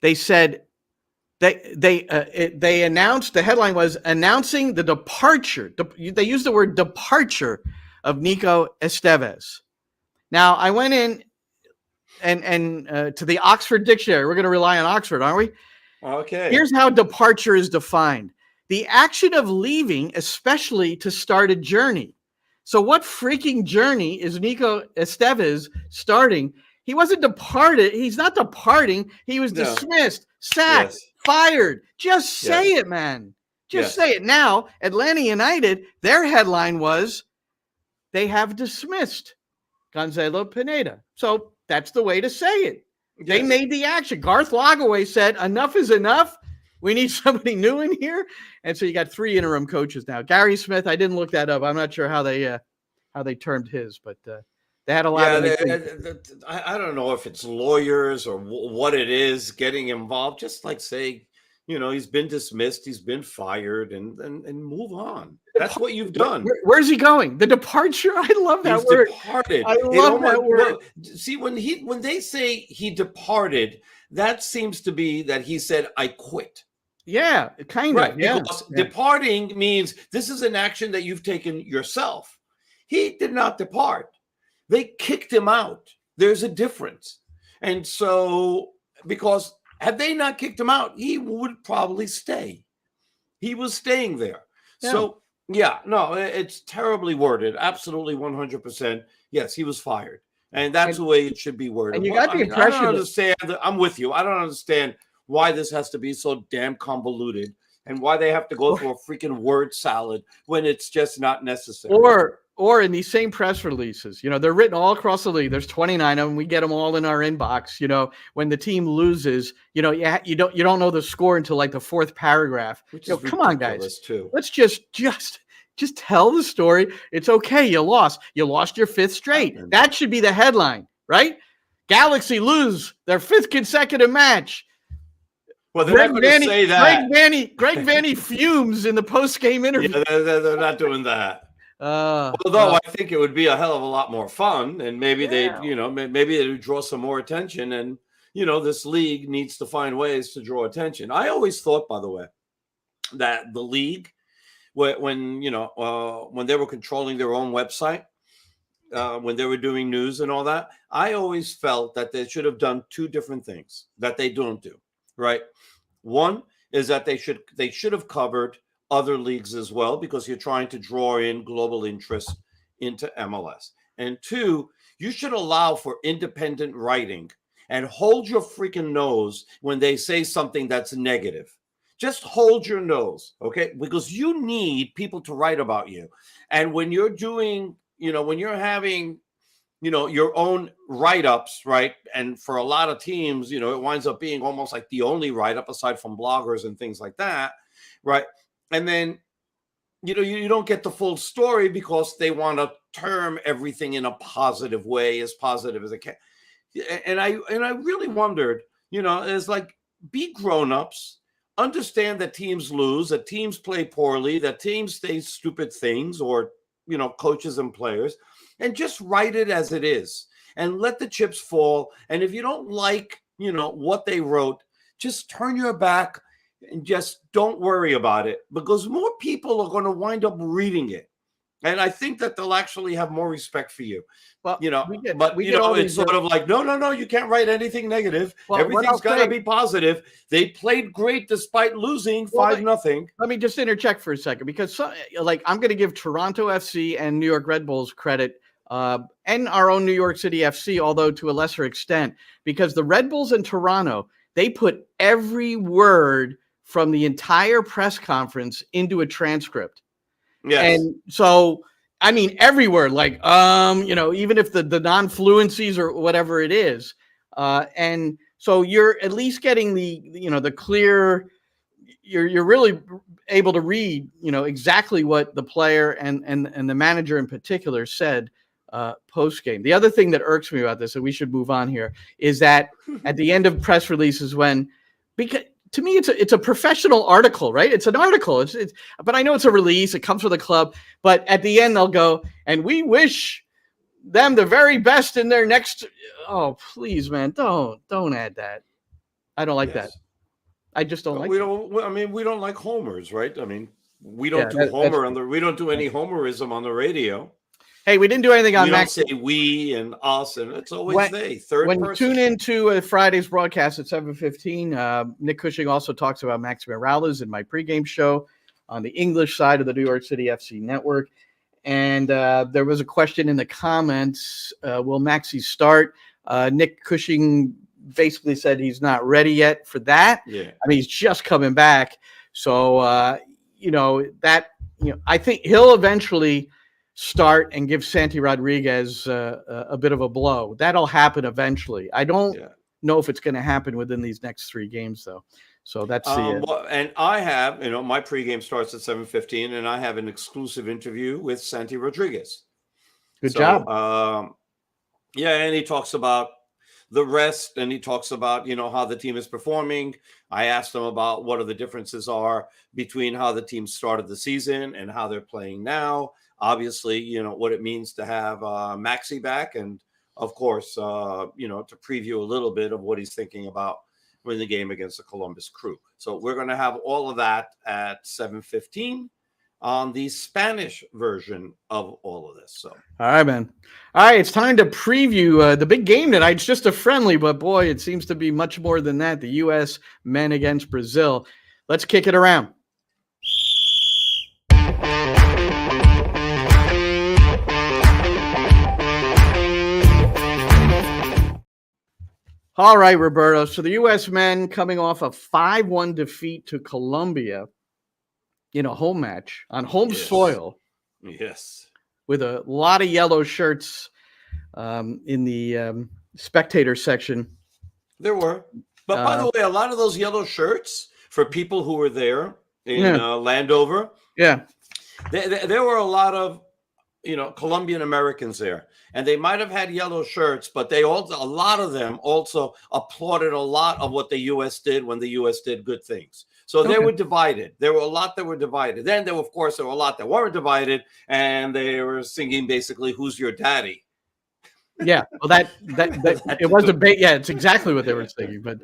They said they announced, the headline was announcing the departure. They used the word departure of Nico Estevez. Now, I went in and to the Oxford Dictionary. We're going to rely on Oxford, aren't we? Okay. Here's how departure is defined: the action of leaving, especially to start a journey. So what freaking journey is Nico Estevez starting? He wasn't departed. He's not departing. He was dismissed, sacked, fired. Just say it, man. Just say it. Now, Atlanta United, their headline was, they have dismissed Gonzalo Pineda. So that's the way to say it. They made the action. Garth Lagaway said, enough is enough. We need somebody new in here. And so you got 3 interim coaches now. Gary Smith, I didn't look that up. I'm not sure how they termed his, but they had a lot of I don't know if it's lawyers or what it is getting involved. Just like say, he's been dismissed, he's been fired, and move on. That's what you've done. Where's he going? The departure? I love that word. Departed. I love that word. See, when they say he departed, that seems to be that he said, I quit. Yeah, kind of. Yeah. Because departing means this is an action that you've taken yourself. He did not depart. They kicked him out. There's a difference. And so, because had they not kicked him out, he would probably stay. He was staying there. Yeah. So, it's terribly worded. Absolutely 100%. Yes, he was fired. And that's the way it should be worded. And you got the impression. I don't understand. I'm with you. I don't understand why this has to be so damn convoluted and why they have to go through a freaking word salad when it's just not necessary. Or in these same press releases, they're written all across the league. There's 29 of them. We get them all in our inbox. When the team loses, you don't know the score until like the 4th paragraph. Come on, guys. Too. Let's just tell the story. It's okay. You lost. You lost your 5th straight. That should be the headline, right? Galaxy lose their 5th consecutive match. Well, they're not going to say that. Greg Vanny fumes in the post-game interview. Yeah, they're not doing that. Although I think it would be a hell of a lot more fun, and maybe maybe they would draw some more attention. And this league needs to find ways to draw attention. I always thought, by the way, that the league, when they were controlling their own website, when they were doing news and all that, I always felt that they should have done 2 different things that they don't do. Right. One is that they should have covered other leagues as well, because you're trying to draw in global interest into MLS. And 2, you should allow for independent writing and hold your freaking nose when they say something that's negative. Just hold your nose, okay? Because you need people to write about you. And when you're doing, when you're having, your own write-ups, right? And for a lot of teams, it winds up being almost like the only write-up aside from bloggers and things like that, right? And then, you don't get the full story because they want to term everything in a positive way, as positive as it can. And I really wondered, it's like, be grown-ups, understand that teams lose, that teams play poorly, that teams say stupid things, or, coaches and players, and just write it as it is and let the chips fall. And if you don't like, what they wrote, just turn your back and just don't worry about it, because more people are going to wind up reading it. And I think that they'll actually have more respect for you. Well, it's sort of like, no, you can't write anything negative. Well, everything's got to be positive. They played great despite losing 5-0. Let me just interject for a second, because I'm going to give Toronto FC and New York Red Bulls credit, and our own New York City FC, although to a lesser extent, because the Red Bulls in Toronto, they put every word from the entire press conference into a transcript. Yes. And so, I mean, every word, even if the non-fluencies or whatever it is. And so you're at least getting the clear, you're really able to read, exactly what the player and the manager in particular said post game. The other thing that irks me about this, and we should move on here, is that at the end of press releases, because to me, it's a professional article, right? It's an article. But I know it's a release. It comes from the club. But at the end, they'll go, and we wish them the very best in their next. Oh, please, man, don't add that. I don't like that. I just don't like. We don't. I mean, we don't like homers, right? I mean, we don't Yeah, do homer on the. We don't do any homerism on the radio. Hey, we didn't do anything on We Max. don't say we and us, and it's always they. Third When person. you tune into Friday's broadcast at 7:15, Nick Cushing also talks about Maxi Morales in my pregame show on the English side of the New York City FC network. And there was a question in the comments, will Maxi start? Nick Cushing basically said he's not ready yet for that. Yeah. I mean, he's just coming back. So, I think he'll eventually start and give Santi Rodriguez a bit of a blow. That'll happen eventually. I don't know if it's going to happen within these next 3 games, though. So that's and I have, my pregame starts at 7:15, and I have an exclusive interview with Santi Rodriguez. Good job. And he talks about the rest, and he talks about, how the team is performing. I asked him about what the differences are between how the team started the season and how they're playing now. Obviously, what it means to have Maxi back, and of course, to preview a little bit of what he's thinking about in the game against the Columbus Crew. So we're going to have all of that at 7:15 on the Spanish version of all of this. So, all right, man. All right, it's time to preview the big game tonight. It's just a friendly, but boy, it seems to be much more than that. The U.S. men against Brazil. Let's kick it around. All right, Roberto. So the U.S. men coming off a 5-1 defeat to Colombia in a home match on home soil. Yes. With a lot of yellow shirts in the spectator section. There were. But by the way, a lot of those yellow shirts, for people who were there in Landover, there were a lot of, Colombian Americans there. And they might have had yellow shirts, but a lot of them also applauded a lot of what the U.S. did when the U.S. did good things. So they were divided. There were a lot that were divided. Then there were a lot that weren't divided, and they were singing basically, "Who's your daddy?" Yeah, well, that it was a bit. Yeah, it's exactly what they were singing. But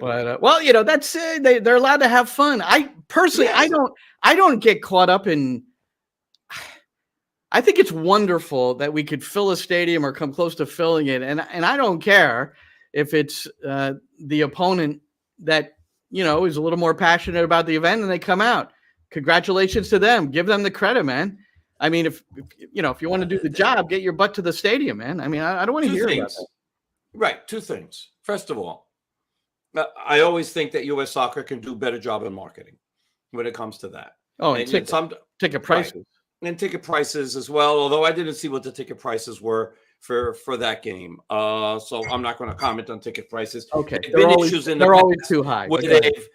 that's they're allowed to have fun. I personally, I don't get caught up in. I think it's wonderful that we could fill a stadium or come close to filling it, and I don't care if it's the opponent that is a little more passionate about the event and they come out. Congratulations to them. Give them the credit, man. I mean, if you want to do the job, get your butt to the stadium, man. I mean, I don't want to hear about that. Right. 2 things. First of all, I always think that U.S. Soccer can do a better job in marketing when it comes to that. Oh, and ticket prices. Right. And ticket prices as well, although I didn't see what the ticket prices were for that game. So I'm not going to comment on ticket prices. Okay. They're always too high. Where they've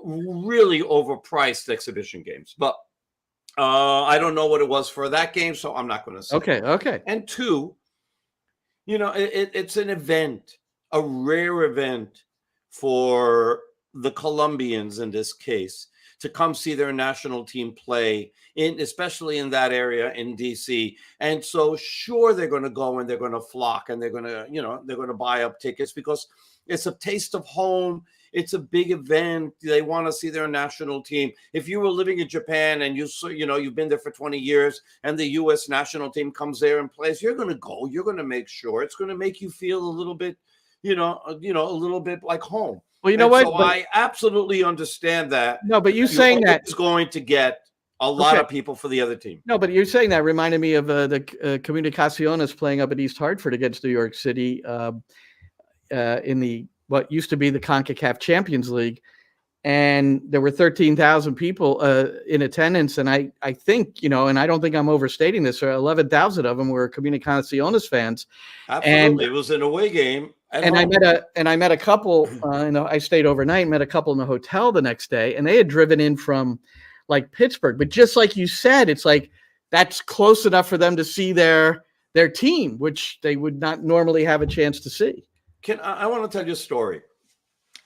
really overpriced exhibition games. But I don't know what it was for that game, so I'm not going to say. Okay. And 2, it's an event, a rare event for the Colombians in this case, to come see their national team play especially in that area in DC. And so sure, they're going to go and they're going to flock and they're going to buy up tickets because it's a taste of home. It's a big event. They want to see their national team. If you were living in Japan and you've been there for 20 years and the U.S. national team comes there and plays, you're going to go. You're going to make sure. It's going to make you feel a little bit, a little bit like home. Well, you know what? So I absolutely understand that. No, but you saying that is going to get a lot of people for the other team. No, but you're saying that reminded me of the Comunicaciones playing up at East Hartford against New York City in the what used to be the CONCACAF Champions League, and there were 13,000 people in attendance, and I think and I don't think I'm overstating this, or 11,000 of them were Comunicaciones fans. Absolutely, and it was an away game. And I met a couple. I stayed overnight. Met a couple in the hotel the next day, and they had driven in from like Pittsburgh. But just like you said, it's like that's close enough for them to see their team, which they would not normally have a chance to see. I want to tell you a story.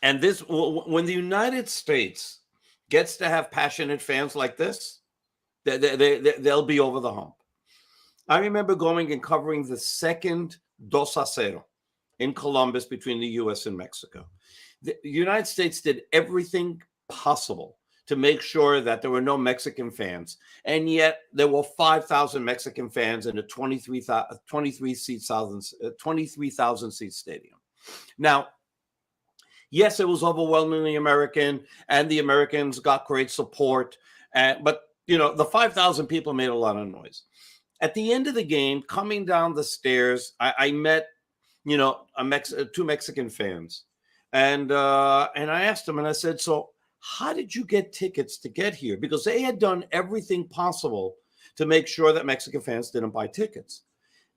And this, when the United States gets to have passionate fans like this, they'll be over the hump. I remember going and covering the second 2-0 in Columbus between the U.S. and Mexico. The United States did everything possible to make sure that there were no Mexican fans. And yet there were 5,000 Mexican fans in a 23,000 seat stadium. Now, yes, it was overwhelmingly American, and the Americans got great support. But, the 5,000 people made a lot of noise. At the end of the game, coming down the stairs, I met, two Mexican fans. And I asked them, and I said, so how did you get tickets to get here? Because they had done everything possible to make sure that Mexican fans didn't buy tickets.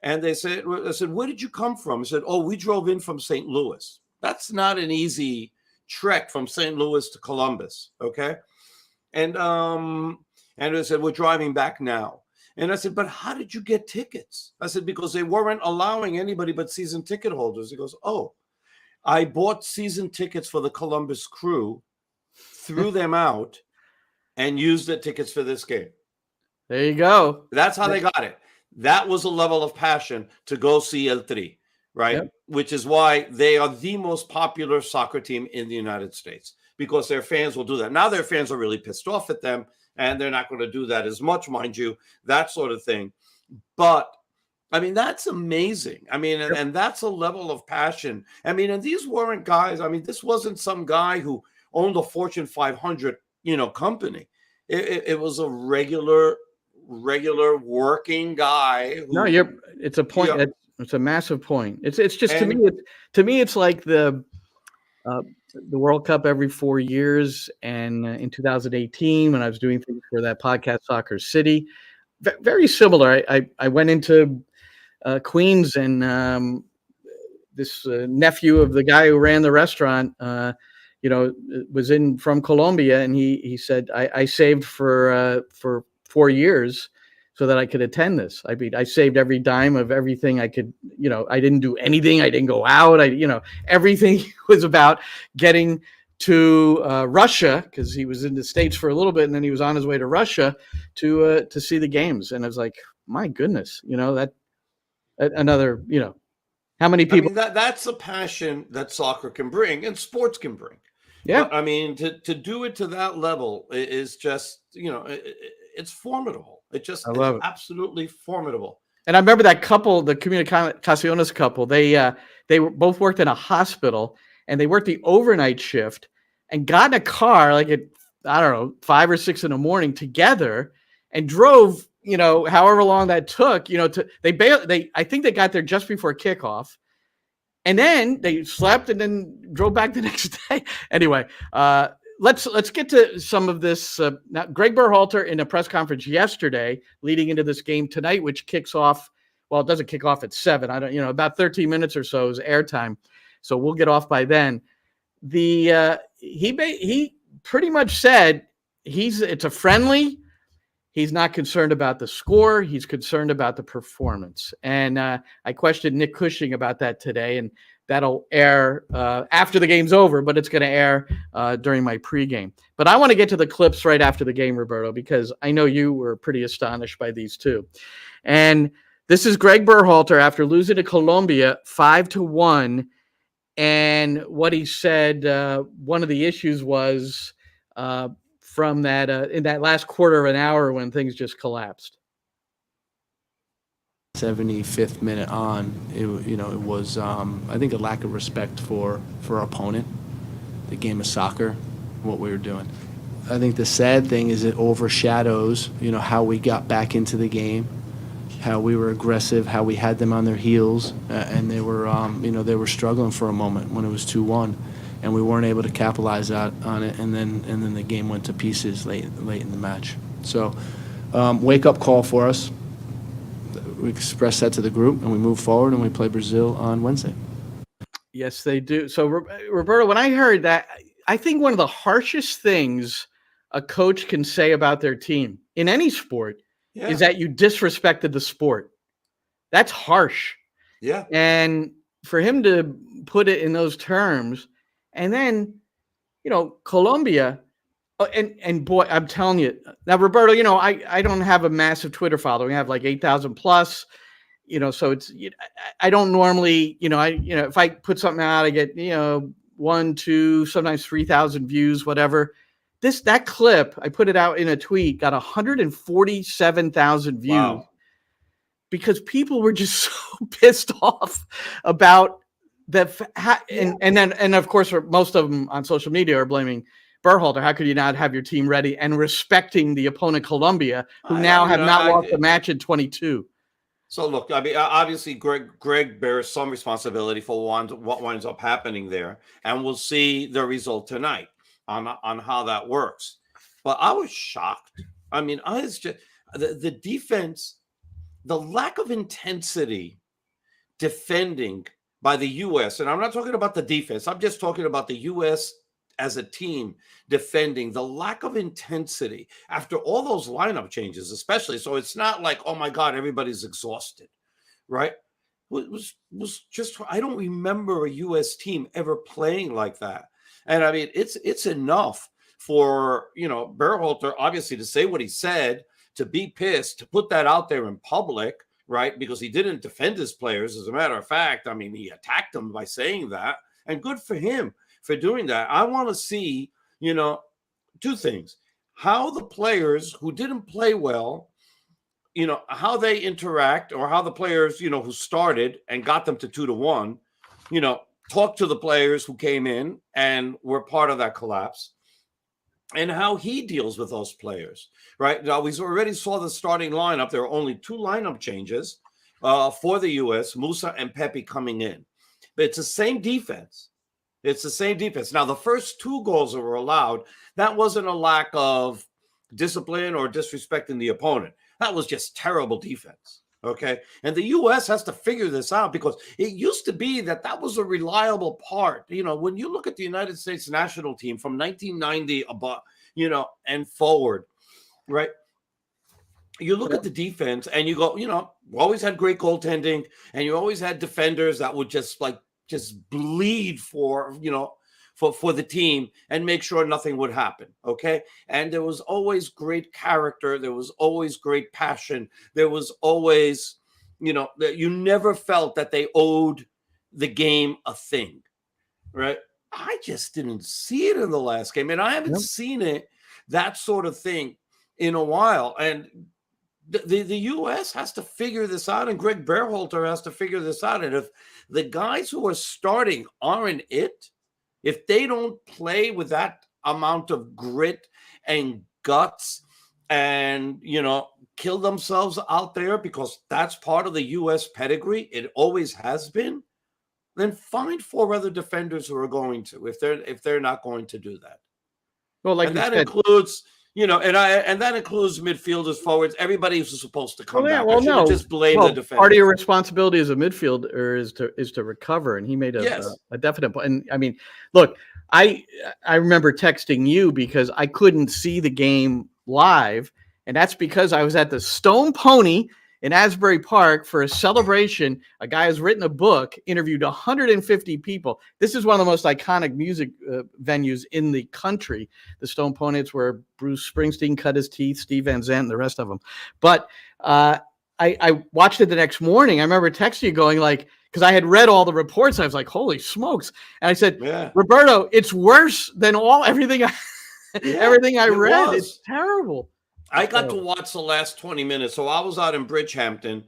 And I said, where did you come from? I said, oh, we drove in from St. Louis. That's not an easy trek from St. Louis to Columbus, okay? And I said, we're driving back now. And I said, but how did you get tickets? I said, because they weren't allowing anybody but season ticket holders. He goes, oh, I bought season tickets for the Columbus Crew, threw them out, and used the tickets for this game. There you go. That's how they got it. That was a level of passion to go see El Tri, right? Yep. Which is why they are the most popular soccer team in the United States, because their fans will do that. Now their fans are really pissed off at them, and they're not going to do that as much, mind you, that sort of thing. But I mean, that's amazing. I mean, and that's a level of passion. I mean, and these weren't guys. I mean, this wasn't some guy who owned a Fortune 500, company. It was a regular working guy. Who, it's a point. Yeah. It's a massive point. It's just, to me, it's like the World Cup every 4 years. And in 2018, when I was doing things for that podcast, Soccer City, very similar. I went into Queens, and this nephew of the guy who ran the restaurant, was from Colombia, and he said, I saved for 4 years so that I could attend this. I mean, I saved every dime of everything I could. I didn't do anything. I didn't go out. Everything was about getting to Russia, because he was in the States for a little bit, and then he was on his way to Russia to see the games. And I was like, my goodness, that another, how many people? I mean, that's a passion that soccer can bring and sports can bring. Yeah. But, I mean, to do it to that level is just, it's formidable. It just is absolutely formidable. And I remember that couple, the Comunicaciones couple, they both worked in a hospital, and they worked the overnight shift and got in a car like at, 5 or 6 in the morning together, and drove, however long that took, I think they got there just before kickoff, and then they slept and then drove back the next day. Anyway, let's get to some of this. Now, Greg Berhalter in a press conference yesterday leading into this game tonight, which kicks off, well, it doesn't kick off at 7. About 13 minutes or so is airtime. So we'll get off by then. He pretty much said it's a friendly. He's not concerned about the score. He's concerned about the performance. And I questioned Nick Cushing about that today, and that'll air after the game's over, but it's going to air during my pregame. But I want to get to the clips right after the game, Roberto, because I know you were pretty astonished by these too. And this is Greg Berhalter after losing to Colombia 5-1. And what he said, one of the issues was from that in that last quarter of an hour when things just collapsed. 75th minute on, it was I think a lack of respect for our opponent, the game of soccer, what we were doing. I think the sad thing is it overshadows how we got back into the game, how we were aggressive, how we had them on their heels, and they were struggling for a moment when it was 2-1. And we weren't able to capitalize on it, and then the game went to pieces late in the match. So, wake up call for us. We express that to the group, and we move forward, and we play Brazil on Wednesday. Yes, they do. So, Roberto, when I heard that, I think one of the harshest things a coach can say about their team in any sport is that you disrespected the sport. That's harsh. Yeah. And for him to put it in those terms. And then, Colombia, And boy, I'm telling you now, Roberto, I don't have a massive Twitter following. I have like 8,000 plus, so it's, I don't normally, if I put something out, I get, 1, 2, sometimes 3,000 views, whatever. That clip, I put it out in a tweet, got 147,000 views. Wow. Because people were just so pissed off about that. And of course, most of them on social media are blaming Berhalter. How could you not have your team ready and respecting the opponent, Colombia, who now have not lost a match in 22? So look, I mean, obviously, Greg bears some responsibility for what winds up happening there, and we'll see the result tonight on how that works. But I was shocked. I mean, I was just the defense, the lack of intensity defending by the U.S. And I'm not talking about the defense. I'm just talking about the U.S. as a team defending, the lack of intensity after all those lineup changes, especially. So it's not like, oh my God, everybody's exhausted, right? It was just, I don't remember a U.S. team ever playing like that. And I mean, it's enough for, Berhalter obviously to say what he said, to be pissed, to put that out there in public, right? Because he didn't defend his players. As a matter of fact, I mean, he attacked them by saying that, and good for him for doing that. I want to see, two things: how the players who didn't play well, how they interact, or how the players, who started and got them to 2-1, talk to the players who came in and were part of that collapse, and how he deals with those players, right? Now, we already saw the starting lineup. There are only 2 lineup changes for the U.S., Musa and Pepe coming in. But it's the same defense. It's the same defense. Now, the first 2 goals that were allowed, that wasn't a lack of discipline or disrespecting the opponent. That was just terrible defense, okay? And the U.S. has to figure this out, because it used to be that was a reliable part. When you look at the United States national team from 1990 and forward, right? You look at the defense and you go, we always had great goaltending, and you always had defenders that would just bleed for the team and make sure nothing would happen. Okay. And there was always great character. There was always great passion. There was always, that you never felt that they owed the game a thing. Right. I just didn't see it in the last game. And I haven't seen it, that sort of thing, in a while. And the U.S. has to figure this out, and Greg Berhalter has to figure this out. And if the guys who are starting aren't it, if they don't play with that amount of grit and guts and, kill themselves out there, because that's part of the U.S. pedigree, it always has been, then find 4 other defenders who are going to, if they're not going to do that. Well, like and that said, includes, and that includes midfielders, forwards, everybody who's supposed to come back. Well, no, just blame the defenders. Part of your responsibility as a midfielder is to recover, and he made a definite point. And I mean, look, I remember texting you because I couldn't see the game live, and that's because I was at the Stone Pony in Asbury Park for a celebration. A guy has written a book, interviewed 150 people. This is one of the most iconic music venues in the country. The Stone Pony, it's where Bruce Springsteen cut his teeth, Steve Van Zandt, and the rest of them. But I watched it the next morning. I remember texting you going because I had read all the reports. I was like, holy smokes. And I said, Roberto, it's worse than everything I read. It's terrible. I got to watch the last 20 minutes. So I was out in Bridgehampton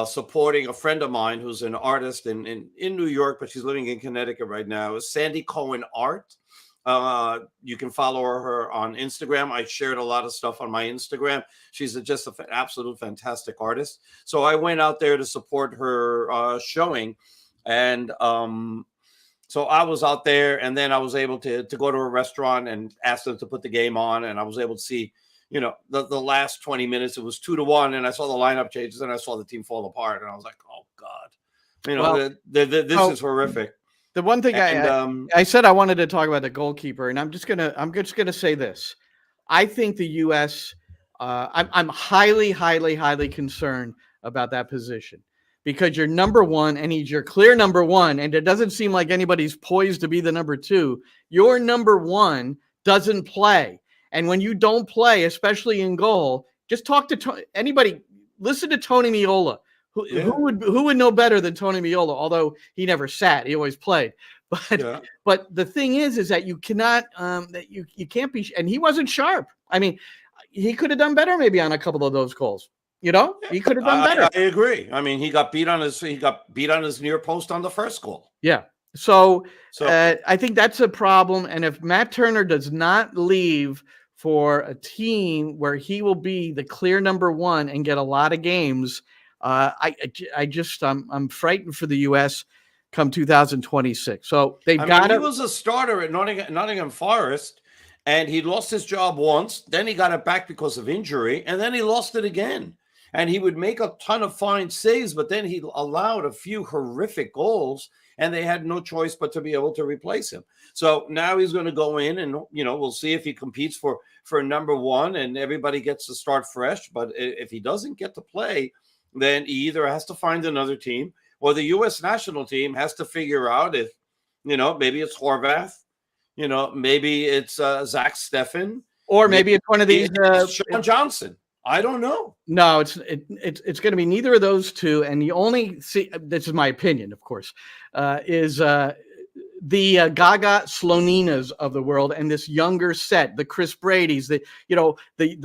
supporting a friend of mine who's an artist in New York, but she's living in Connecticut right now. It's Sandy Cohen Art. You can follow her on Instagram. I shared a lot of stuff on my Instagram. She's just an absolute fantastic artist. So I went out there to support her showing. And so I was out there, and then I was able to go to a restaurant and ask them to put the game on. And I was able to see, the last 20 minutes. It was 2-1, and I saw the lineup changes, and I saw the team fall apart, and I was like, "Oh God, this is horrific." The one thing I said I wanted to talk about the goalkeeper, and I'm just gonna say this: I think the U.S. I'm highly, highly, highly concerned about that position, because you're number 1, and he's your clear number 1, and it doesn't seem like anybody's poised to be the number 2. Your number 1 doesn't play. And when you don't play, especially in goal, just talk to anybody. Listen to Tony Meola. Who would know better than Tony Meola? Although he never sat, he always played. But the thing is that you cannot that you can't be. And he wasn't sharp. I mean, he could have done better maybe on a couple of those goals. You know, he could have done better. I agree. I mean, he got beat on his near post on the first goal. Yeah. So I think that's a problem. And if Matt Turner does not leave for a team where he will be the clear number one and get a lot of games, I'm frightened for the U.S. come 2026. So he was a starter at Nottingham Forest, and he lost his job once. Then he got it back because of injury, and then he lost it again. And he would make a ton of fine saves, but then he allowed a few horrific goals, and they had no choice but to be able to replace him. So now he's going to go in, and we'll see if he competes for number one, and everybody gets to start fresh. But if he doesn't get to play, then he either has to find another team, or the U.S. national team has to figure out if, maybe it's Horvath, maybe it's Zach Steffen, or maybe it's one of these Sean Johnson. I don't know. No, it's going to be neither of those two. And the only this is my opinion, of course, is the Gaga Sloninas of the world, and this younger set, the Chris Brady's, the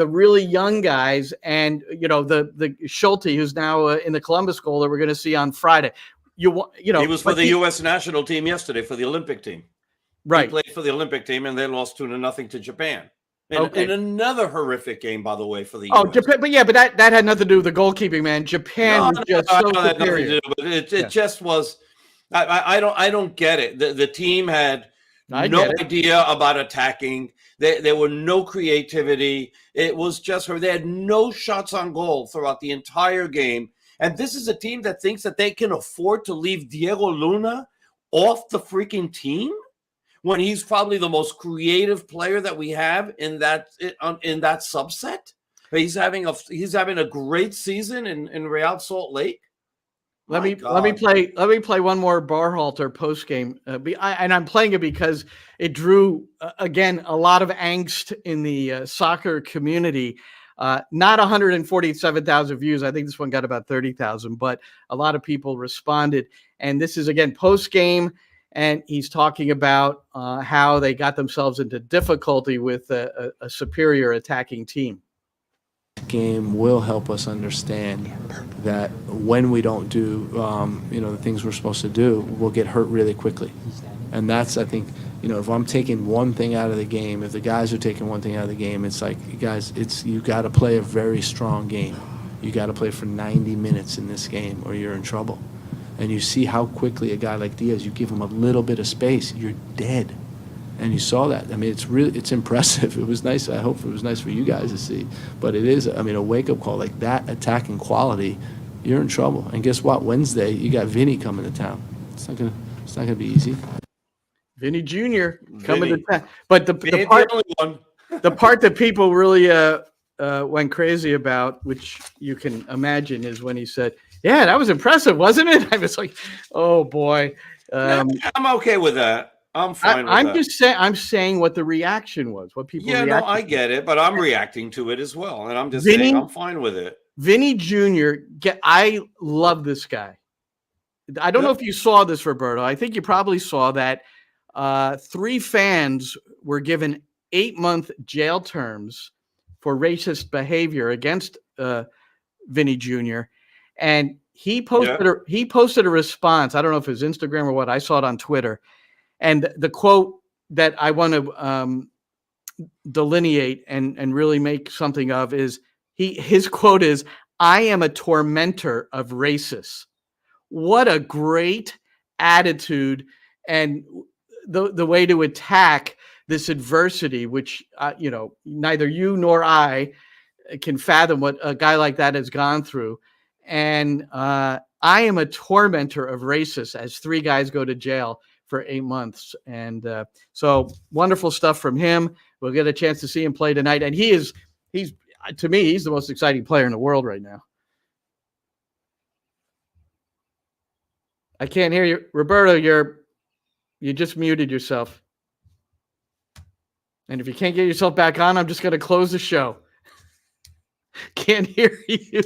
really young guys, and the Schulte, who's now in the Columbus goal that we're going to see on Friday. He was for the U.S. national team yesterday for the Olympic team. Right, he played for the Olympic team, and they lost 2-0 to Japan. In another horrific game, by the way, for the U.S. Japan, but that had nothing to do with the goalkeeping, man. Japan was just so superior. But it just was. I don't get it. The team had no idea about attacking. There were no creativity. It was just they had no shots on goal throughout the entire game. And this is a team that thinks that they can afford to leave Diego Luna off the freaking team, when he's probably the most creative player that we have in that subset. He's having a great season in Real Salt Lake. Let me play one more Barhalter post game, and I'm playing it because it drew again a lot of angst in the soccer community. Not 147,000 views. I think this one got about 30,000, but a lot of people responded. And this is again post game. And he's talking about how they got themselves into difficulty with a superior attacking team. Game will help us understand that when we don't do, the things we're supposed to do, we'll get hurt really quickly. And that's, I think, if I'm taking one thing out of the game, if the guys are taking one thing out of the game, it's like, you guys, you got to play a very strong game. You got to play for 90 minutes in this game, or you're in trouble. And you see how quickly a guy like Diaz, you give him a little bit of space, you're dead. And you saw that. I mean, it's impressive. It was nice. I hope it was nice for you guys to see. But it is, a wake-up call like that, attacking quality, you're in trouble. And guess what? Wednesday, you got Vinny coming to town. It's not gonna be easy. Vinny Jr. coming to town. But the part that people really went crazy about, which you can imagine, is when he said, "Yeah, that was impressive, wasn't it?" I was like, "Oh boy." I'm okay with that. I'm fine with that. I'm saying what the reaction was, what people. Yeah, no, I get it, but I'm reacting to it as well, and I'm just saying I'm fine with it. Vinny Jr. I love this guy. I don't know if you saw this, Roberto. I think you probably saw that 3 fans were given 8-month jail terms for racist behavior against Vinny Jr. And he posted a response. I don't know if it was Instagram or what. I saw it on Twitter. And the quote that I want to delineate and really make something of is his quote is, "I am a tormentor of racists." What a great attitude and the way to attack this adversity, which neither you nor I can fathom what a guy like that has gone through. And I am a tormentor of racists as 3 guys go to jail for 8 months. And so wonderful stuff from him. We'll get a chance to see him play tonight. And he's to me, he's the most exciting player in the world right now. I can't hear you. Roberto, you just muted yourself. And if you can't get yourself back on, I'm just going to close the show. Can't hear you.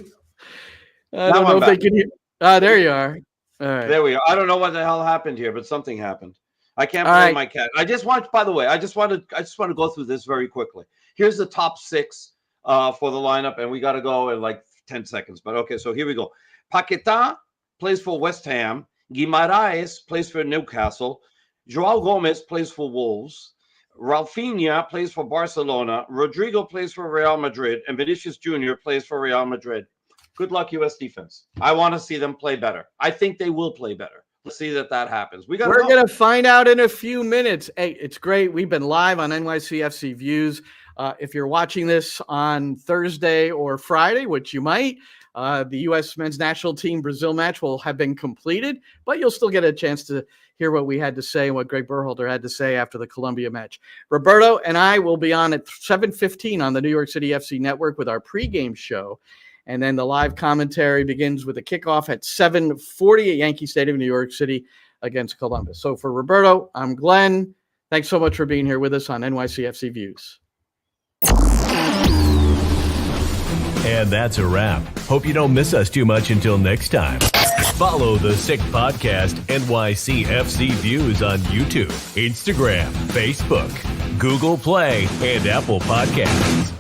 I don't know if they can hear. There you are. All right. There we are. I don't know what the hell happened here, but something happened. I can't blame my cat. I just want to go through this very quickly. Here's the top 6 for the lineup, and we got to go in like 10 seconds. But okay, so here we go. Paquetá plays for West Ham. Guimaraes plays for Newcastle. João Gomes plays for Wolves. Rafinha plays for Barcelona. Rodrigo plays for Real Madrid. And Vinicius Jr. plays for Real Madrid. Good luck, U.S. defense. I want to see them play better. I think they will play better. Let's see that happens. We're going to find out in a few minutes. Hey, it's great. We've been live on NYCFC Views. If you're watching this on Thursday or Friday, which you might, the U.S. men's national team Brazil match will have been completed, but you'll still get a chance to hear what we had to say and what Greg Berhalter had to say after the Colombia match. Roberto and I will be on at 7:15 on the New York City FC Network with our pregame show. And then the live commentary begins with a kickoff at 7:40 at Yankee Stadium, New York City against Columbus. So for Roberto, I'm Glenn. Thanks so much for being here with us on NYCFC Views. And that's a wrap. Hope you don't miss us too much until next time. Follow the Sick Podcast NYCFC Views on YouTube, Instagram, Facebook, Google Play, and Apple Podcasts.